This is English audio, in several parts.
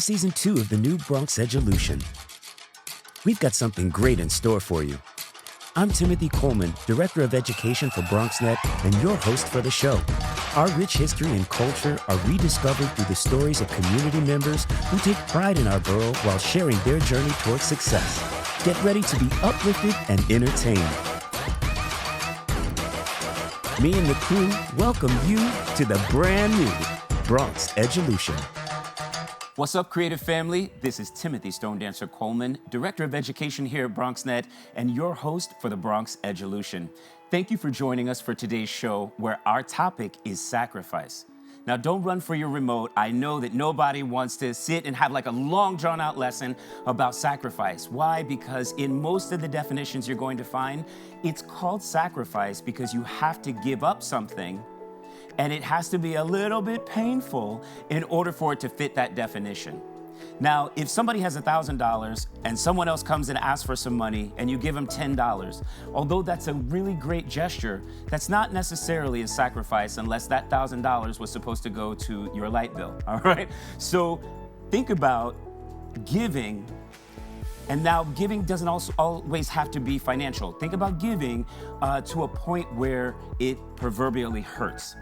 Season 2 of the new Bronx Edulution. We've got something great in store for you. I'm Timothy Coleman, Director of Education for BronxNet and your host for the show. Our rich history and culture are rediscovered through the stories of community members who take pride in our borough while sharing their journey towards success. Get ready to be uplifted and entertained. Me and the crew welcome you to the brand new Bronx Edulution. What's up, creative family? This is Timothy Stone Dancer Coleman, Director of Education here at BronxNet, and your host for the Bronx Edulution. Thank you for joining us for today's show, where our topic is sacrifice. Now, don't run for your remote. I know that nobody wants to sit and have like a long, drawn-out lesson about sacrifice. Why? Because in most of the definitions you're going to find, it's called sacrifice because you have to give up something, and it has to be a little bit painful in order for it to fit that definition. Now, if somebody has $1,000 and someone else comes and asks for some money and you give them $10, although that's a really great gesture, that's not necessarily a sacrifice unless that $1,000 was supposed to go to your light bill, all right? So think about giving. And now giving doesn't also always have to be financial. Think about giving to a point where it proverbially hurts.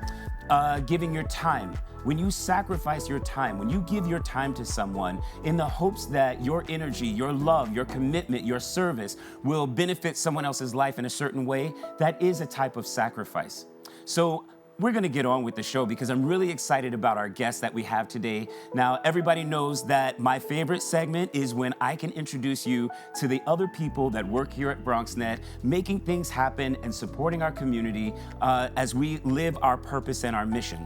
Giving your time. When you sacrifice your time, when you give your time to someone in the hopes that your energy, your love, your commitment, your service will benefit someone else's life in a certain way, that is a type of sacrifice. So we're going to get on with the show because I'm really excited about our guest that we have today. Now, everybody knows that my favorite segment is when I can introduce you to the other people that work here at BronxNet, making things happen and supporting our community as we live our purpose and our mission.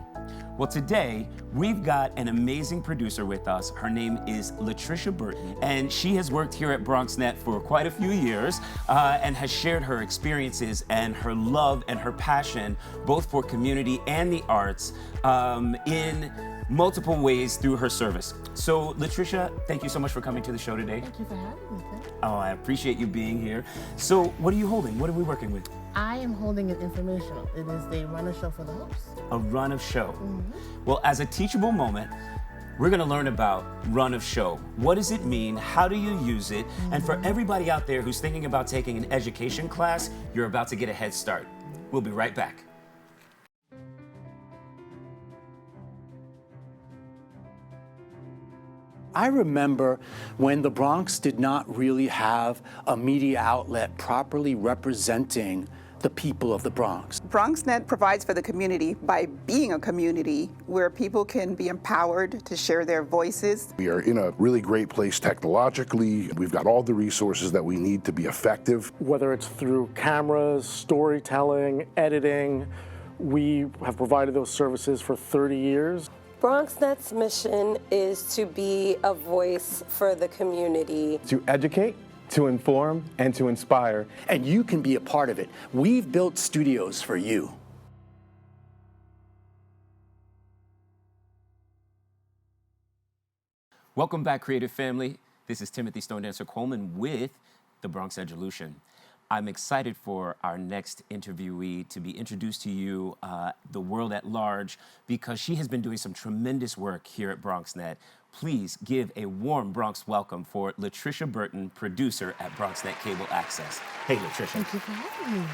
Well, today, we've got an amazing producer with us. Her name is Latricia Burton, and she has worked here at BronxNet for quite a few years and has shared her experiences and her love and her passion, both for community and the arts, in multiple ways through her service. So, Latricia, thank you so much for coming to the show today. Thank you for having me, sir. Oh, I appreciate you being here. So, what are you holding? What are we working with? I am holding an informational. It is the run of show for the host. A run of show. Well, as a teachable moment, we're going to learn about run of show. What does it mean? How do you use it? And for everybody out there who's thinking about taking an education class, you're about to get a head start. We'll be right back. I remember when the Bronx did not really have a media outlet properly representing the people of the Bronx. BronxNet provides for the community by being a community where people can be empowered to share their voices. We are in a really great place technologically. We've got all the resources that we need to be effective. Whether it's through cameras, storytelling, editing, we have provided those services for 30 years. BronxNet's mission is to be a voice for the community. To educate, to inform, and to inspire. And you can be a part of it. We've built studios for you. Welcome back, creative family. This is Timothy Stone Dancer Coleman with the Bronx Edulution. I'm excited for our next interviewee to be introduced to you, the world at large, because she has been doing some tremendous work here at BronxNet. Please give a warm Bronx welcome for Latricia Burton, producer at BronxNet Cable Access. Hey, Latricia. Thank you for having me.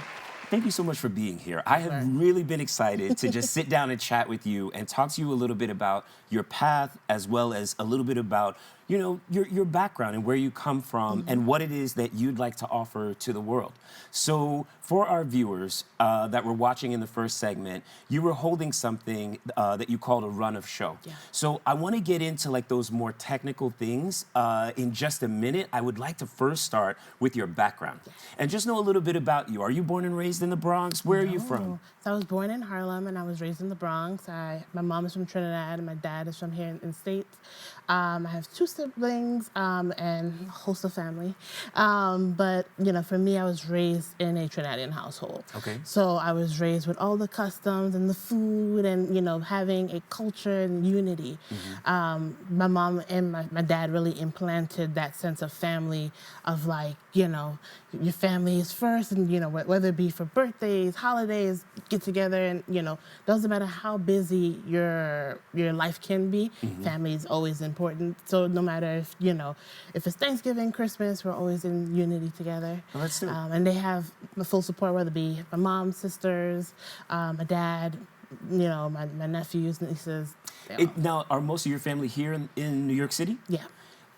Thank you so much for being here. I have really been excited to just sit down and chat with you and talk to you a little bit about your path, as well as a little bit about, you know, your background and where you come from and what it is that you'd like to offer to the world. So for our viewers that were watching in the first segment, you were holding something that you called a run of show. Yeah. So I want to get into like those more technical things in just a minute. I would like to first start with your background and just know a little bit about you. Are you born and raised in the Bronx? Where are you from? So I was born in Harlem and I was raised in the Bronx. My mom is from Trinidad and my dad is from here in the States. I have two siblings and a host of family. But, you know, for me, I was raised in a Trinidadian household. Okay. So I was raised with all the customs and the food and, you know, having a culture and unity. My mom and my dad really implanted that sense of family of like, you know, your family is first and, you know, whether it be for birthdays, holidays, get together and, you know, doesn't matter how busy your life can be, family is always important. important. So no matter if, if it's Thanksgiving, Christmas, we're always in unity together. Well, that's true. And they have the full support, whether it be my mom, sisters, my dad, my nephews, nieces. Now, are most of your family here in New York City? Yeah.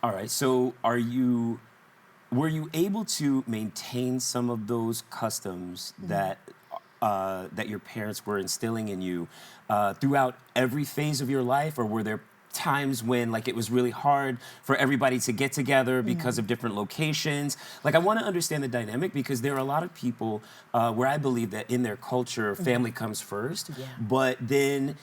All right. So were you able to maintain some of those customs that your parents were instilling in you throughout every phase of your life, or were there times when like it was really hard for everybody to get together because of different locations? Like, I want to understand the dynamic, because there are a lot of people where I believe that in their culture, family comes first, but then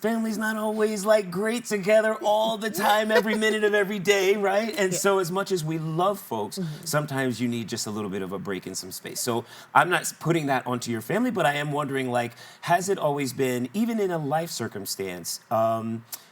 family's not always like great together all the time, every minute of every day, right? And so as much as we love folks, sometimes you need just a little bit of a break in some space. So I'm not putting that onto your family, but I am wondering, like, has it always been, even in a life circumstance,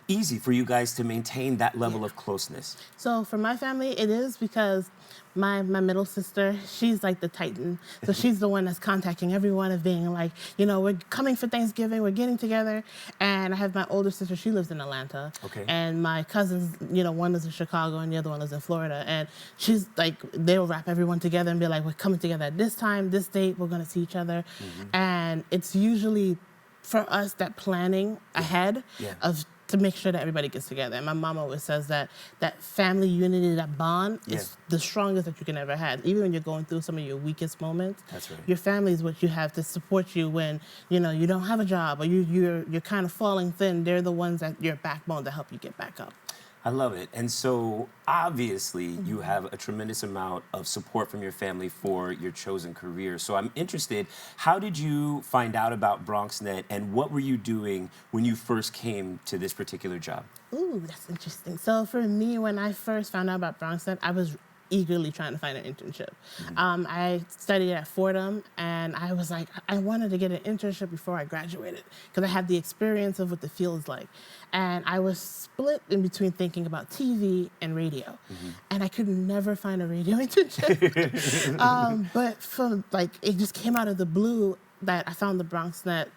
easy for you guys to maintain that level of closeness? So for my family, it is, because my middle sister, she's like the titan. So she's the one that's contacting everyone, of being like, we're coming for Thanksgiving, we're getting together. And I have my older sister, she lives in Atlanta. Okay. And my cousins, one lives in Chicago and the other one lives in Florida. And she's like, they'll wrap everyone together and be like, we're coming together at this time, this date, we're gonna see each other. And it's usually, for us, that planning ahead to make sure that everybody gets together. And my mom always says that family unity, that bond, is the strongest that you can ever have. Even when you're going through some of your weakest moments, that's right. Your family is what you have to support you when you don't have a job, or you're kind of falling thin. They're the ones that your backbone to help you get back up. I love it. And so obviously you have a tremendous amount of support from your family for your chosen career. So I'm interested, how did you find out about BronxNet, and what were you doing when you first came to this particular job? Ooh, that's interesting. So for me, when I first found out about BronxNet, I was eagerly trying to find an internship. I studied at Fordham, and I was like, I wanted to get an internship before I graduated, because I had the experience of what the field is like. And I was split in between thinking about TV and radio. And I could never find a radio internship. But it just came out of the blue that I found the BronxNet,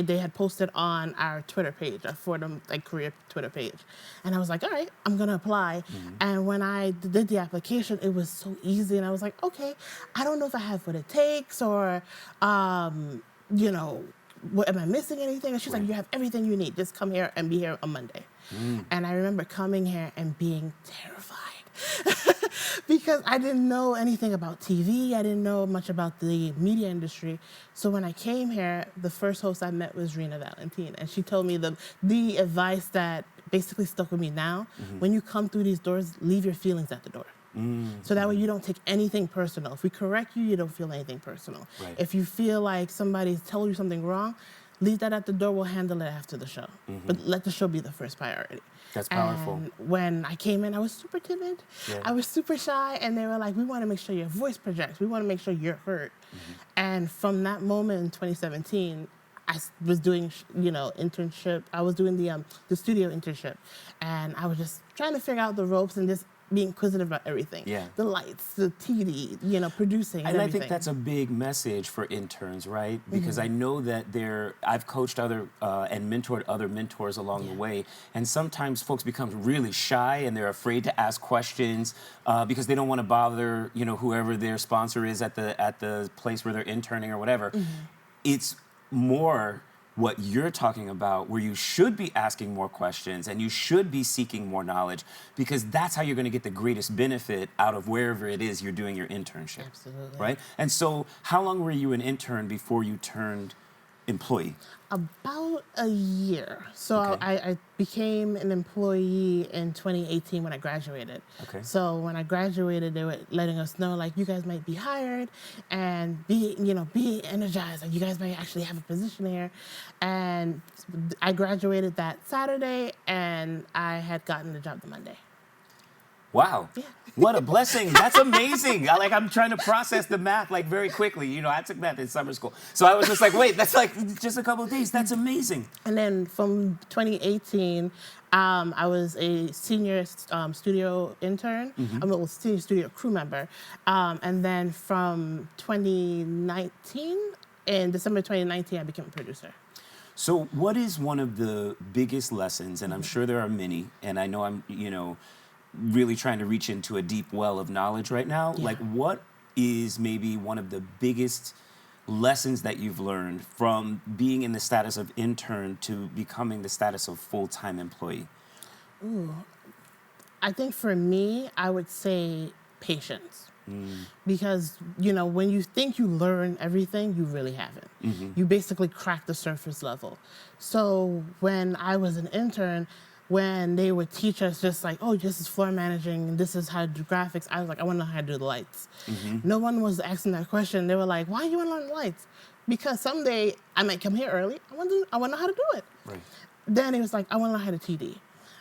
they had posted on our Twitter page, our Fordham career Twitter page. And I was like, all right, I'm gonna apply. And when I did the application, it was so easy. And I was like, okay, I don't know if I have what it takes, or, am I missing anything? And she's like, you have everything you need. Just come here and be here on Monday. And I remember coming here and being terrified. Because I didn't know anything about TV. I didn't know much about the media industry. So when I came here, the first host I met was Rena Valentine. And she told me the advice that basically stuck with me now. When you come through these doors, leave your feelings at the door. So that way you don't take anything personal. If we correct you, you don't feel anything personal. Right. If you feel like somebody's told you something wrong, leave that at the door. We'll handle it after the show. But let the show be the first priority. That's powerful. And when I came in, I was super timid. I was super shy. And they were like, we want to make sure your voice projects. We want to make sure you're heard. And from that moment in 2017, I was doing, internship. I was doing the studio internship. And I was just trying to figure out the ropes and just being inquisitive about everything. The lights, the TV, producing, and everything. I think that's a big message for interns, right? Because I know that I've coached other and mentored other mentors along the way, and sometimes folks become really shy and they're afraid to ask questions because they don't want to bother, whoever their sponsor is at the place where they're interning or whatever. It's more what you're talking about, where you should be asking more questions and you should be seeking more knowledge, because that's how you're going to get the greatest benefit out of wherever it is you're doing your internship. Absolutely. Right? And so how long were you an intern before you turned employee? About a year. So I became an employee in 2018 when I graduated. So when I graduated, they were letting us know, you guys might be hired and be energized. You guys might actually have a position here. And I graduated that Saturday, and I had gotten the job the Monday. Wow. What a blessing. That's amazing. I'm trying to process the math very quickly. I took math in summer school. So I was just like, wait, that's just a couple of days. That's amazing. And then from 2018, I was a senior studio intern. I'm a senior studio crew member. And then from 2019, in December 2019, I became a producer. So what is one of the biggest lessons, and I'm sure there are many, and I know I'm, really trying to reach into a deep well of knowledge right now. Yeah. Like, what is maybe one of the biggest lessons that you've learned from being in the status of intern to becoming the status of full-time employee? I think for me, I would say patience. Because, when you think you learn everything, you really haven't. You basically crack the surface level. So when I was an intern, when they would teach us just like, oh, this is floor managing, and this is how to do graphics, I was like, I want to know how to do the lights. No one was asking that question. They were like, why do you want to learn the lights? Because someday I might come here early. I want to know how to do it. Right. Then it was like, I want to know how to TD.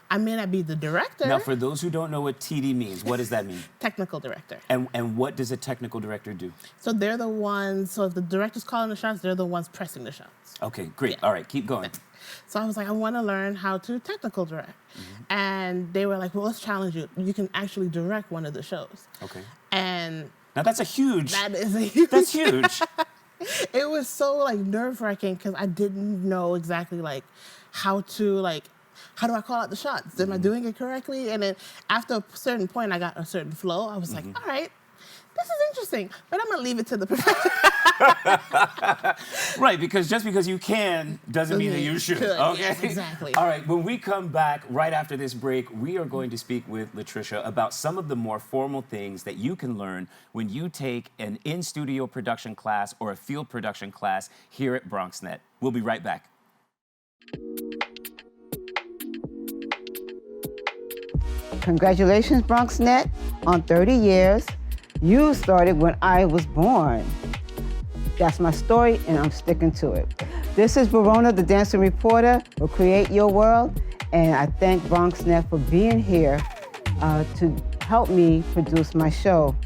I may not be the director. Now, for those who don't know what TD means, what does that mean? Technical director. And what does a technical director do? So they're the ones, so if the director's calling the shots, they're the ones pressing the shots. Okay, great. Yeah. All right, keep going. So I was like, I want to learn how to technical direct. And they were like, well, let's challenge you. You can actually direct one of the shows. Okay. And now that's a huge. that is a huge. That's huge. It was so like nerve-wracking because I didn't know exactly like how do I call out the shots? Am I doing it correctly? And then after a certain point, I got a certain flow. I was like, all right, this is interesting, but I'm gonna leave it to the professional. Right, because just because you can doesn't mean that you should. Okay, yes, exactly. All right, when we come back right after this break, we are going to speak with Latricia about some of the more formal things that you can learn when you take an in-studio production class or a field production class here at BronxNet. We'll be right back. Congratulations, BronxNet, on 30 years. You started when I was born. That's my story, and I'm sticking to it. This is Verona, the dancing reporter for Create Your World, and I thank BronxNet for being here to help me produce my show.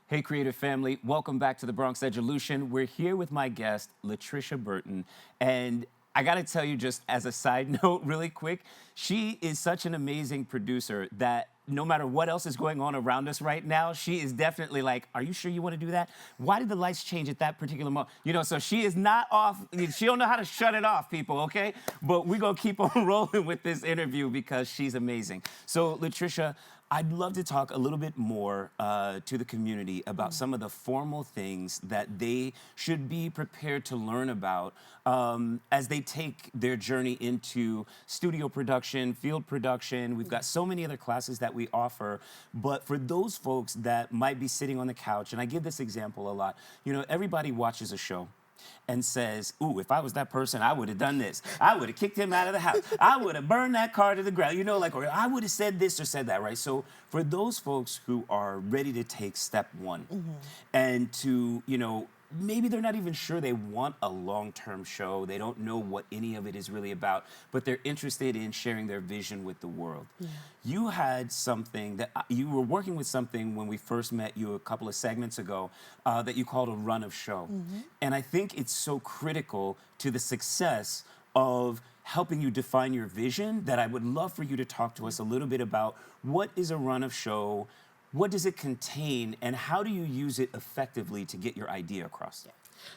Hey, creative family, welcome back to the Bronx Edulution. We're here with my guest, Latricia Burton, and I gotta tell you, just as a side note really quick, she is such an amazing producer that no matter what else is going on around us right now, she is definitely like, are you sure you want to do that? Why did the lights change at that particular moment? So she is not off. She don't know how to shut it off, people, okay? But we're going to keep on rolling with this interview because she's amazing. So, Latricia, I'd love to talk a little bit more to the community about some of the formal things that they should be prepared to learn about as they take their journey into studio production, field production. We've got so many other classes that we offer, but for those folks that might be sitting on the couch, and I give this example a lot, everybody watches a show and says, ooh, if I was that person, I would have done this. I would have kicked him out of the house. I would have burned that car to the ground, or I would have said this or said that, right? So for those folks who are ready to take step one and to, maybe they're not even sure they want a long-term show. They don't know what any of it is really about, but they're interested in sharing their vision with the world. Yeah. You had something that you were working with something when we first met you a couple of segments ago that you called a run of show. And I think it's so critical to the success of helping you define your vision that I would love for you to talk to us a little bit about what is a run of show. What does it contain, and how do you use it effectively to get your idea across? Yeah.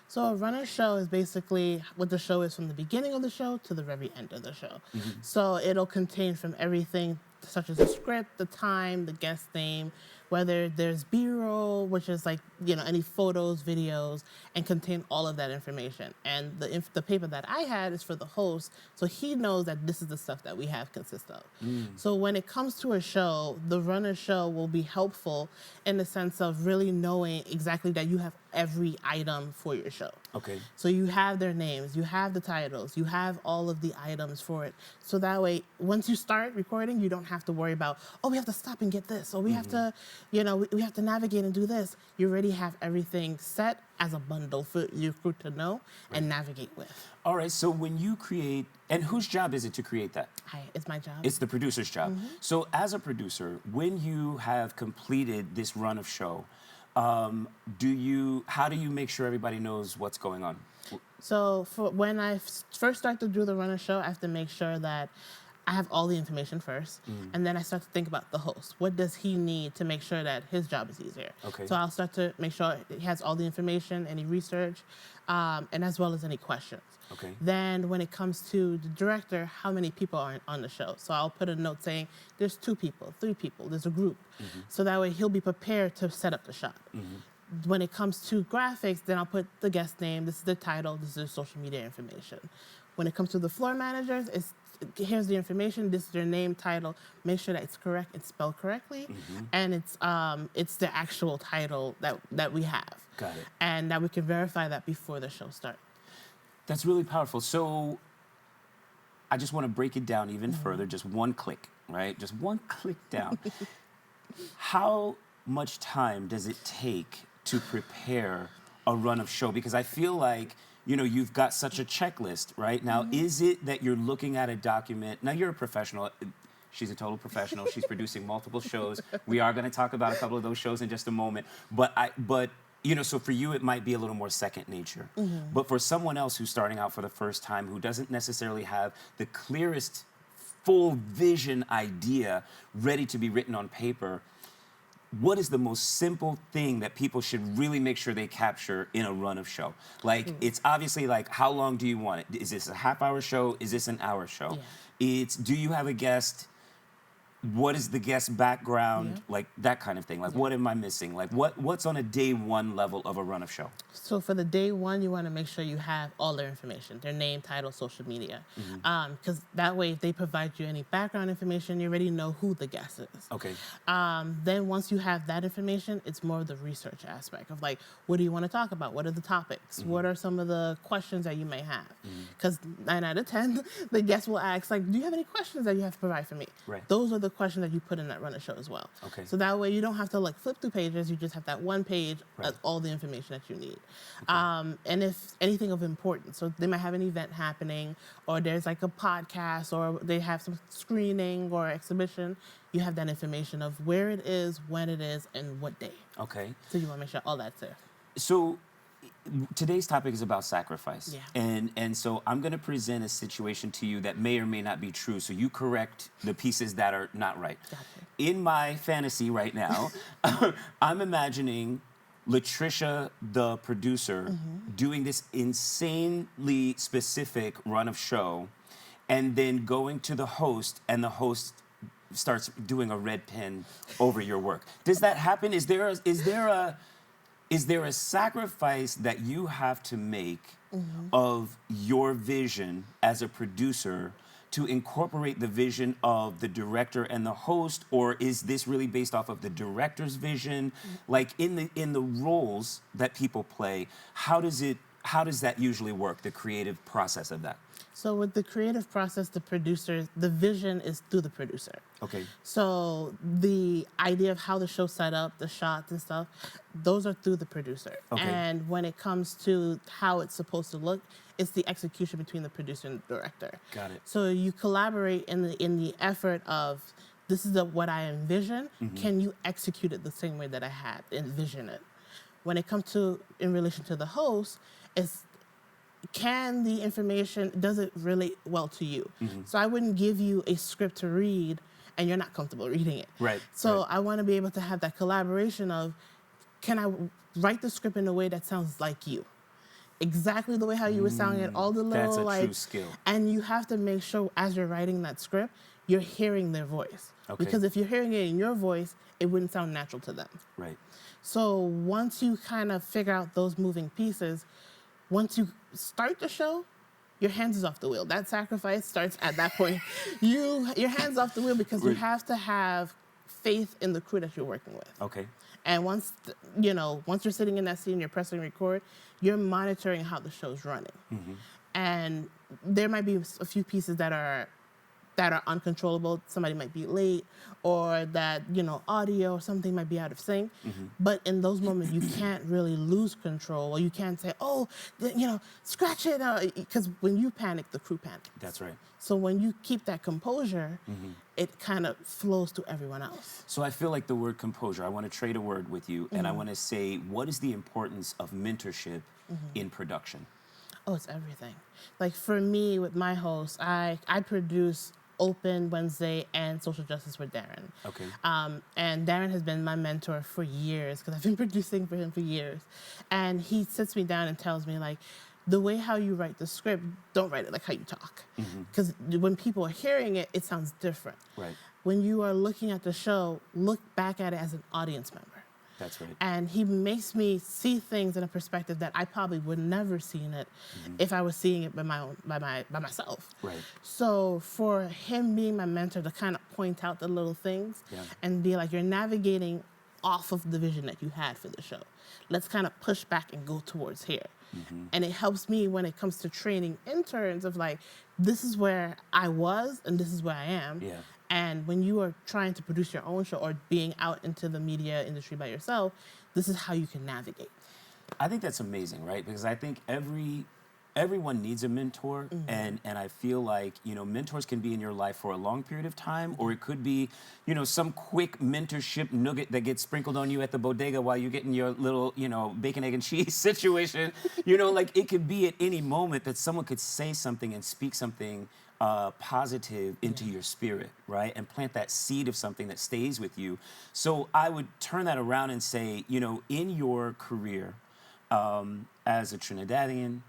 So a runner show is basically what the show is from the beginning of the show to the very end of the show. So it'll contain from everything such as the script, the time, the guest name, whether there's B-roll, which is like, any photos, videos, and contain all of that information. And the paper that I had is for the host, so he knows that this is the stuff that we have consist of. So when it comes to a show, the runner show will be helpful in the sense of really knowing exactly that you have every item for your show. Okay. So you have their names, you have the titles, you have all of the items for it. So that way, once you start recording, you don't have to worry about, oh, we have to stop and get this, or we have to, we have to navigate and do this. You already have everything set as a bundle for your crew to know and navigate with. All right, so when you create, and whose job is it to create that? It's my job. It's the producer's job. So as a producer, when you have completed this run of show, how do you make sure everybody knows what's going on? So when I first start to do the run of show, I have to make sure that I have all the information first, and then I start to think about the host. What does he need to make sure that his job is easier? Okay. So I'll start to make sure he has all the information, any research, and as well as any questions. Okay. Then when it comes to the director, how many people are on the show? So I'll put a note saying there's 2 people, 3 people, there's a group. So that way he'll be prepared to set up the shot. When it comes to graphics, then I'll put the guest name, this is the title, this is their social media information. When it comes to the floor managers, here's the information, this is their name, title, make sure that it's correct, it's spelled correctly, and it's the actual title that we have. Got it. And that we can verify that before the show starts. That's really powerful. So I just want to break it down even further, just one click, right? Just one click down. How much time does it take to prepare a run of show? Because I feel like, you know, you've got such a checklist, right? Now, is it that you're looking at a document? Now, you're a professional. She's a total professional. She's producing multiple shows. We are going to talk about a couple of those shows in just a moment. But you know, so for you, it might be a little more second nature. But for someone else who's starting out for the first time, who doesn't necessarily have the clearest full vision idea ready to be written on paper, what is the most simple thing that people should really make sure they capture in a run of show? Like, it's obviously like, how long do you want it? Is this a half-hour show? Is this an hour show? It's, do you have a guest? What is the guest background? Like, that kind of thing. Like, what am I missing? Like, what's on a day one level of a run of show? So for the day one, you want to make sure you have all their information, their name, title, social media. Because that way, if they provide you any background information, you already know who the guest is. Okay. Then once you have that information, it's more of the research aspect of like, what do you want to talk about? What are the topics? What are some of the questions that you may have? Because 9 out of 10, the guest will ask, like, do you have any questions that you have to provide for me? Right. Those are the questions that you put in that run of show as well. Okay. So that way you don't have to like flip through pages, you just have that one page of all the information that you need. And if anything of importance, so they might have an event happening, or there's like a podcast, or they have some screening or exhibition, you have that information of where it is, when it is, and what day. Okay. So you want to make sure all that's there. So today's topic is about sacrifice. Yeah. And so I'm going to present a situation to you that may or may not be true. So you correct the pieces that are not right. Gotcha. In my fantasy right now, I'm imagining Latricia, the producer, doing this insanely specific run of show, and then going to the host, and the host starts doing a red pen over your work. Does that happen? Is there a sacrifice that you have to make of your vision as a producer to incorporate the vision of the director and the host, or is this really based off of the director's vision? Like in the roles that people play, how does that usually work, the creative process of that? So with the creative process, the vision is through the producer. Okay. So the idea of how the show's set up, the shots and stuff, those are through the producer. Okay. And when it comes to how it's supposed to look, it's the execution between the producer and the director. Got it. So you collaborate in the effort of, this is what I envision. Can you execute it the same way that I had envisioned it? When it comes to, in relation to the host, it's, can the information, does it relate well to you? So I wouldn't give you a script to read and you're not comfortable reading it. Right. So I want to be able to have that collaboration of, can I write the script in a way that sounds like you? Exactly the way how you were sounding it, all the little That's a true skill. And you have to make sure as you're writing that script, you're hearing their voice. Okay. Because if you're hearing it in your voice, it wouldn't sound natural to them. Right. So once you kind of figure out those moving pieces, once you start the show, your hands is off the wheel. That sacrifice starts at that point. Your hands off the wheel because you have to have faith in the crew that you're working with. Okay. And once you're sitting in that scene, you're pressing record, you're monitoring how the show's running. And there might be a few pieces that are uncontrollable. Somebody might be late, or that, audio or something might be out of sync. But in those moments, you can't really lose control, or you can't say, scratch it, because when you panic, the crew panics. That's right. So when you keep that composure, it kind of flows to everyone else. So I feel like the word composure, I want to trade a word with you, and I want to say, what is the importance of mentorship in production? Oh, it's everything. Like for me, with my host, I produce Open Wednesday and Social Justice with Darren. Okay. And Darren has been my mentor for years because I've been producing for him for years. And he sits me down and tells me, like, the way how you write the script, don't write it like how you talk. Because when people are hearing it, it sounds different. Right. When you are looking at the show, look back at it as an audience member. That's right. And he makes me see things in a perspective that I probably would never seen it if I was seeing it by myself. Right. So for him being my mentor to kind of point out the little things and be like, you're navigating off of the vision that you had for the show. Let's kind of push back and go towards here. And it helps me when it comes to training interns of like, this is where I was and this is where I am. Yeah. And when you are trying to produce your own show or being out into the media industry by yourself, this is how you can navigate. I think that's amazing, right? Because I think everyone needs a mentor, and I feel like, you know, mentors can be in your life for a long period of time, or it could be, you know, some quick mentorship nugget that gets sprinkled on you at the bodega while you're getting your little, you know, bacon, egg, and cheese situation. You know, like it could be at any moment that someone could say something and speak something positive into your spirit, right? And plant that seed of something that stays with you. So I would turn that around and say, you know, in your career as a Trinidadian,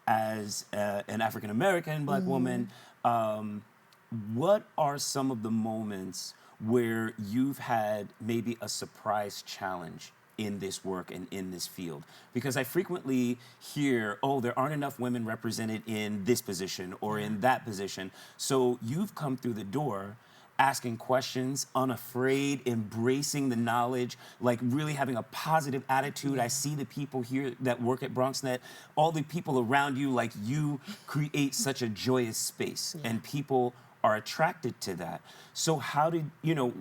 as an African-American Black woman, what are some of the moments where you've had maybe a surprise challenge in this work and in this field? Because I frequently hear, oh, there aren't enough women represented in this position or in that position. So you've come through the door asking questions, unafraid, embracing the knowledge, like really having a positive attitude. I see the people here that work at BronxNet, all the people around you, like you create such a joyous space and people are attracted to that. So how did, you know,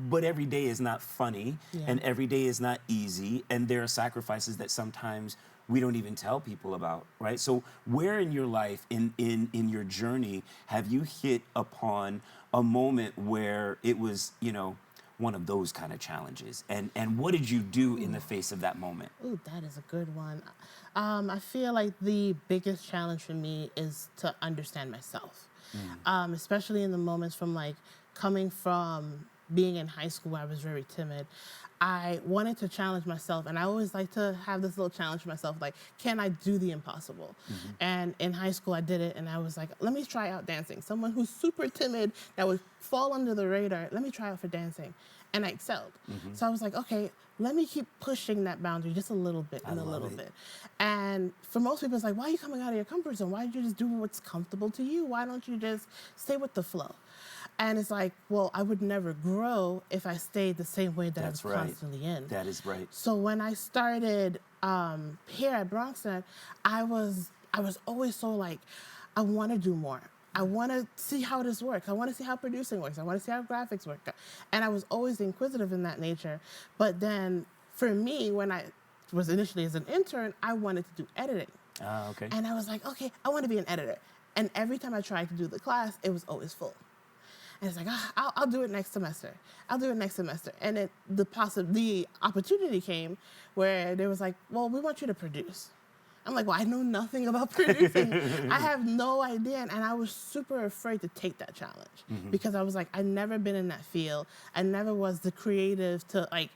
but every day is not funny and every day is not easy, and there are sacrifices that sometimes we don't even tell people about, right? So where in your life, in your journey, have you hit upon a moment where it was, you know, one of those kind of challenges? And what did you do in the face of that moment? Ooh, that is a good one. I feel like the biggest challenge for me is to understand myself, especially in the moments from like coming from being in high school where I was very timid. I wanted to challenge myself, and I always like to have this little challenge for myself, like, can I do the impossible? And in high school, I did it, and I was like, let me try out dancing. Someone who's super timid, that would fall under the radar, let me try out for dancing. And I excelled. So I was like, okay, let me keep pushing that boundary just a little bit and a little bit. And for most people, it's like, why are you coming out of your comfort zone? Why don't you just do what's comfortable to you? Why don't you just stay with the flow? And it's like, well, I would never grow if I stayed the same way that I was constantly in. That is right. So when I started here at BronxNet, I was always so like, I want to do more. I want to see how this works. I want to see how producing works. I want to see how graphics work. And I was always inquisitive in that nature. But then for me, when I was initially as an intern, I wanted to do editing. Okay. And I was like, okay, I want to be an editor. And every time I tried to do the class, it was always full. And it's like, I'll do it next semester. I'll do it next semester. And the opportunity came where they was like, well, we want you to produce. I'm like, well, I know nothing about producing. I have no idea. And I was super afraid to take that challenge because I was like, I've never been in that field. I never was the creative to like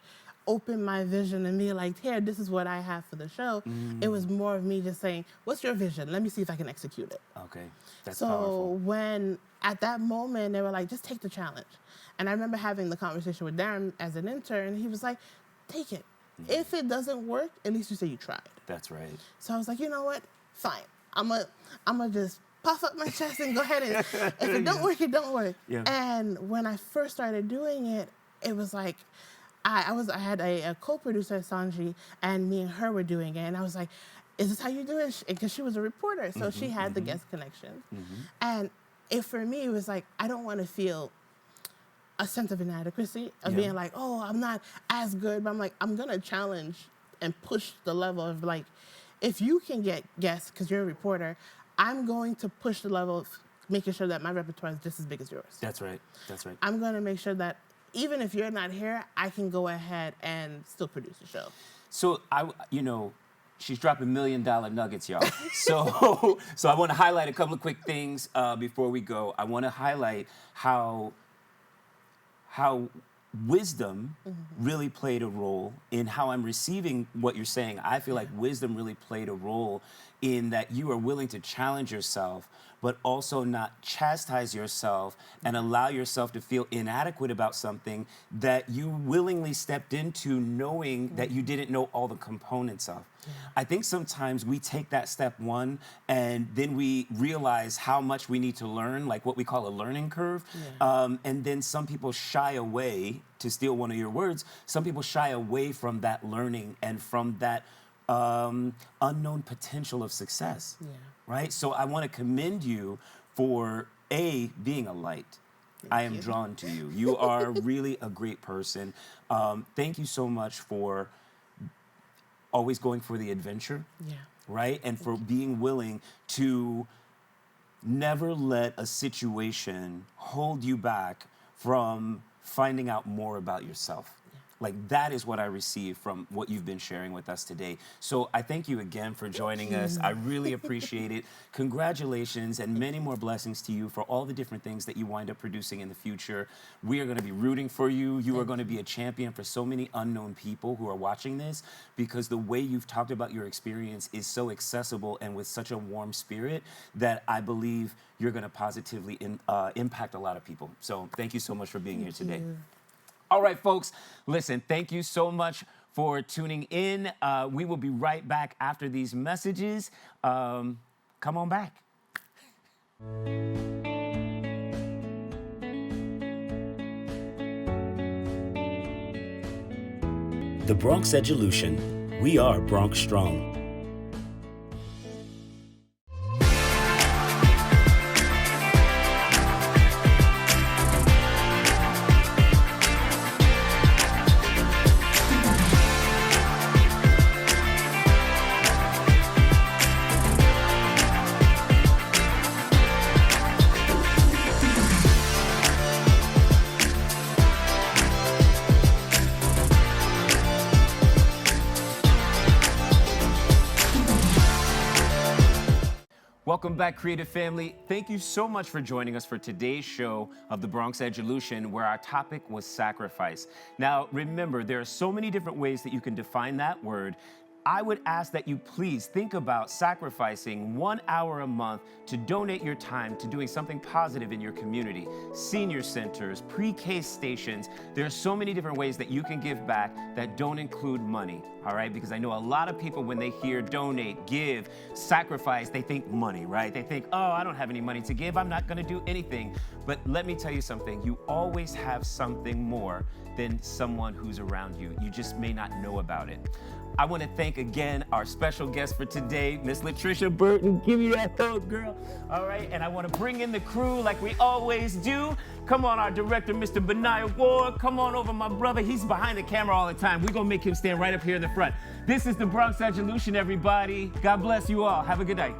open my vision and be like, here, this is what I have for the show. It was more of me just saying, what's your vision? Let me see if I can execute it. Okay, that's so powerful. When at that moment, they were like, just take the challenge. And I remember having the conversation with Darren as an intern, and he was like, take it. If it doesn't work, at least you say you tried. That's right. So I was like, you know what? Fine. I'm a just puff up my chest and go ahead and if it don't work, it don't work. Yeah. And when I first started doing it, it was like, I had a co-producer, Sanji, and me and her were doing it. And I was like, is this how you do it? Because she was a reporter, so she had the guest connections. And for me, it was like, I don't want to feel a sense of inadequacy of being like, oh, I'm not as good. But I'm like, I'm going to challenge and push the level of like, if you can get guests because you're a reporter, I'm going to push the level of making sure that my repertoire is just as big as yours. That's right. That's right. I'm going to make sure that even if you're not here, I can go ahead and still produce the show. So you know, She's dropping $1 million nuggets, y'all. So I want to highlight a couple of quick things before we go. I want to highlight how wisdom really played a role in how I'm receiving what you're saying. I feel like wisdom really played a role in that you are willing to challenge yourself, but also not chastise yourself and allow yourself to feel inadequate about something that you willingly stepped into knowing that you didn't know all the components of. I think sometimes we take that step one and then we realize how much we need to learn, like what we call a learning curve. And then some people shy away, to steal one of your words, some people shy away from that learning and from that unknown potential of success, right? So I want to commend you for being a light. I am drawn to you. You are really a great person. Thank you so much for always going for the adventure, right? And for being willing to never let a situation hold you back from finding out more about yourself. Like, that is what I receive from what you've been sharing with us today. So I thank you again for joining us. I really appreciate it. Congratulations and many more blessings to you for all the different things that you wind up producing in the future. We are going to be rooting for you. You are going to be a champion for so many unknown people who are watching this, because the way you've talked about your experience is so accessible and with such a warm spirit that I believe you're going to positively impact a lot of people. So thank you so much for being here today. All right, folks, listen, thank you so much for tuning in. We will be right back after these messages. Come on back. The Bronx Edulution. We are Bronx Strong. Welcome back, Creative Family. Thank you so much for joining us for today's show of the Bronx Edulution, where our topic was sacrifice. Now, remember, there are so many different ways that you can define that word. I would ask that you please think about sacrificing 1 hour a month to donate your time to doing something positive in your community. Senior centers, pre-K stations. There are so many different ways that you can give back that don't include money, all right? Because I know a lot of people, when they hear donate, give, sacrifice, they think money, right? They think, oh, I don't have any money to give. I'm not gonna do anything. But let me tell you something. You always have something more than someone who's around you. You just may not know about it. I want to thank again our special guest for today, Miss Latricia Burton. Give me that hug, girl. All right, and I want to bring in the crew like we always do. Come on, our director, Mr. Benaiah Warr. Come on over, my brother. He's behind the camera all the time. We're going to make him stand right up here in the front. This is the Bronx Edulution, everybody. God bless you all. Have a good night.